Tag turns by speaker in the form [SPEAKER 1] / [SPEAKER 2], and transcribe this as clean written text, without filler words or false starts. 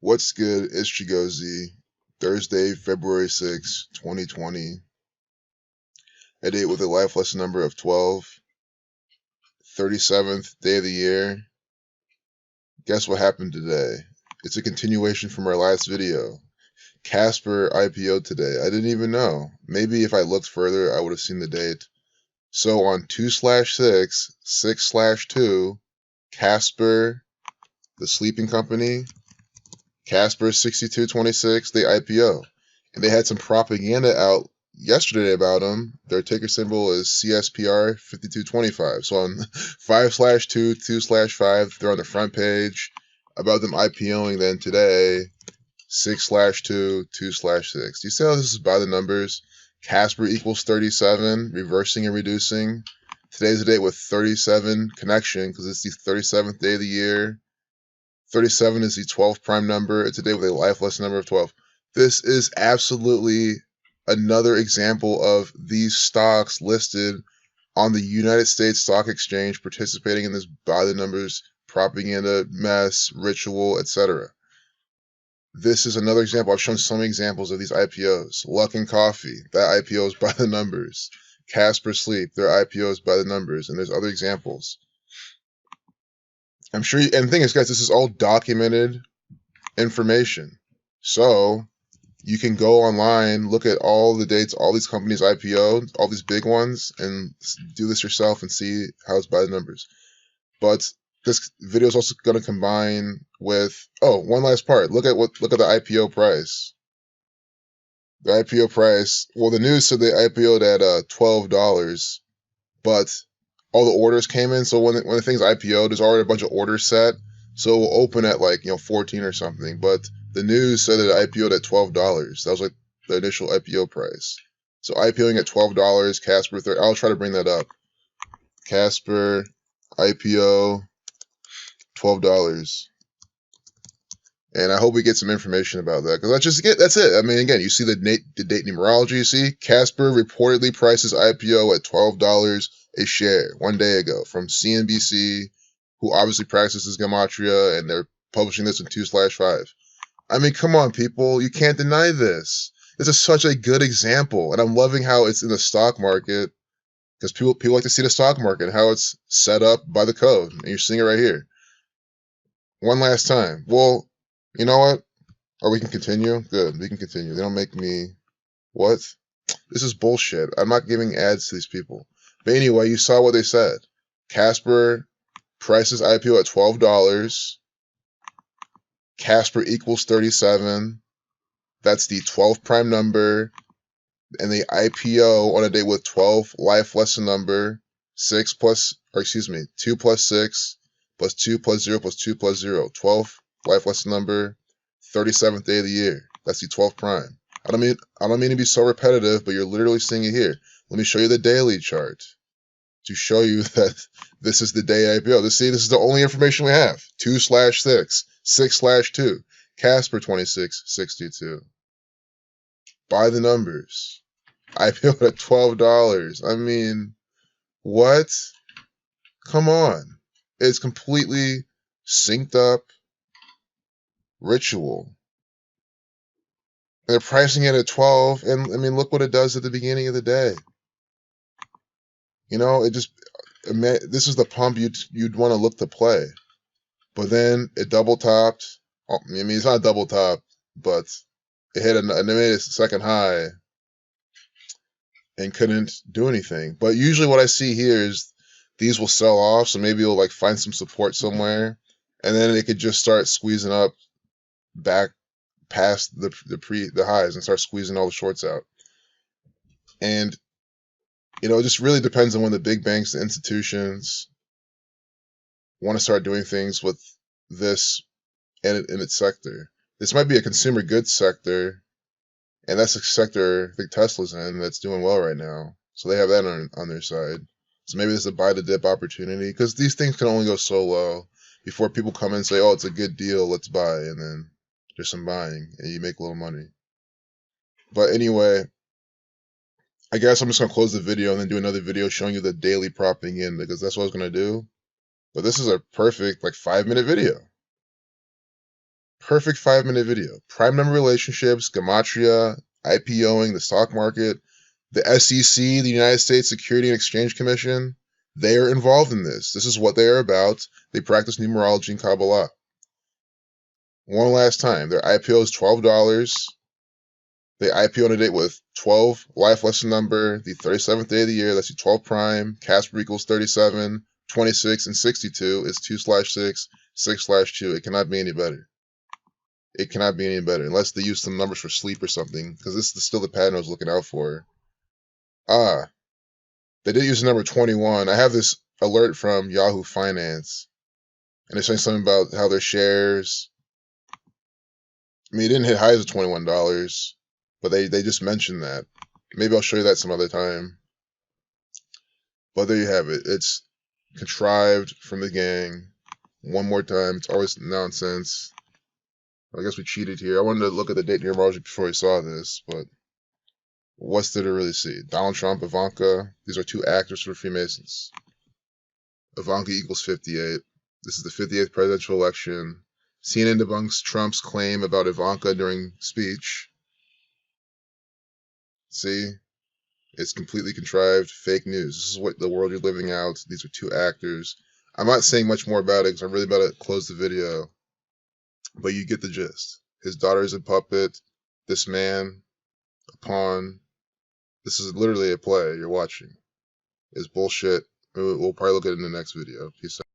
[SPEAKER 1] What's good? It's Chigozy. Thursday, February 6, 2020. A date with a life lesson number of 12. 37th day of the year. Guess what happened today? It's a continuation from our last video. Casper IPO today. I didn't even know. Maybe if I looked further, I would have seen the date. So on 2/6, 6/2, Casper, the sleeping company, Casper 6226, they IPO. And they had some propaganda out yesterday about them. Their ticker symbol is CSPR 5225. So on 5/2, 2/5, they're on the front page about them IPOing. Then today, 6/2, 2/6. You see how this is by the numbers? Casper equals 37, reversing and reducing. Today's the date with 37 connection because it's the 37th day of the year. 37 is the 12th prime number. It's a day with a life lesson number of 12. This is absolutely another example of these stocks listed on the United States Stock Exchange participating in this by the numbers propaganda mess, ritual, etc. This is another example. I've shown so many examples of these IPOs. Luckin Coffee, that IPO is by the numbers. Casper Sleep, their IPO is by the numbers. And there's other examples. I'm sure, and the thing is, guys, this is all documented information. So you can go online, look at all the dates, all these companies IPO'd, all these big ones, and do this yourself and see how it's by the numbers. But this video is also going to combine with, one last part. Look at the IPO price. The IPO price, well, the news said they IPO'd at $12, but all the orders came in. So when the thing's IPO'd, there's already a bunch of orders set. So it will open at 14 or something. But the news said that it IPO'd at $12. That was like the initial IPO price. So IPOing at $12, Casper, I'll try to bring that up. Casper IPO, $12. And I hope we get some information about that, because that's it. I mean, again, you see the date numerology. You see Casper reportedly prices IPO at $12 a share 1 day ago from CNBC, who obviously practices gematria, and they're publishing this in 2/5. I mean, come on, people. You can't deny this. This is such a good example, and I'm loving how it's in the stock market, because people like to see the stock market, how it's set up by the code, and you're seeing it right here. One last time. Well, you know what? Or we can continue? Good, we can continue. They don't make me... What? This is bullshit. I'm not giving ads to these people. But anyway, you saw what they said. Casper prices IPO at $12. Casper equals 37. That's the 12th prime number. And they IPO on a day with 12 life lesson number. 2 plus 6 plus 2 plus 0 plus 2 plus 0. 12 life lesson number. 37th day of the year. That's the 12th prime. I don't mean to be so repetitive, but you're literally seeing it here. Let me show you the daily chart to show you that this is the day IPO. This is the only information we have. 2/6, 6/2, Casper 2662. By the numbers. IPO at $12. I mean, what? Come on. It's completely synced up ritual. They're pricing it at 12, and I mean, look what it does at the beginning of the day. This is the pump you'd want to look to play. But then it double topped. I mean, it's not double top, but it hit and it made a second high and couldn't do anything. But usually what I see here is these will sell off, so maybe you'll find some support somewhere, and then it could just start squeezing up back past the highs and start squeezing all the shorts out. And it just really depends on when the big banks and institutions want to start doing things with this in its sector. This might be a consumer goods sector, and that's a sector I think Tesla's in that's doing well right now. So they have that on their side. So maybe this is a buy the dip opportunity, because these things can only go so low before people come in and say, oh, it's a good deal, let's buy, and then there's some buying, and you make a little money. But anyway, I guess I'm just going to close the video and then do another video showing you the daily propaganda, because that's what I was going to do. But this is a perfect 5-minute video. Perfect 5-minute video. Prime number relationships, gematria, IPOing, the stock market, the SEC, the United States Security and Exchange Commission, they are involved in this. This is what they are about. They practice numerology and Kabbalah. One last time, their IPO is $12. They IPO on a date with 12, life lesson number, the 37th day of the year, that's the 12 prime, Casper equals 37, 26, and 62 is 2/6, 6/2. It cannot be any better. It cannot be any better, unless they use some numbers for sleep or something, because this is still the pattern I was looking out for. They did use the number 21. I have this alert from Yahoo Finance, and they're saying something about how their shares, I mean, it didn't hit highs of $21, but they just mentioned that. Maybe I'll show you that some other time. But there you have it. It's contrived from the gang. One more time. It's always nonsense. I guess we cheated here. I wanted to look at the date numerology before I saw this, but what's there to really see? Donald Trump, Ivanka. These are two actors for Freemasons. Ivanka equals 58. This is the 58th presidential election. CNN debunks Trump's claim about Ivanka during speech. See? It's completely contrived, fake news. This is what the world you're living out. These are two actors. I'm not saying much more about it because I'm really about to close the video. But you get the gist. His daughter is a puppet. This man, a pawn. This is literally a play you're watching. It's bullshit. We'll probably look at it in the next video. Peace out.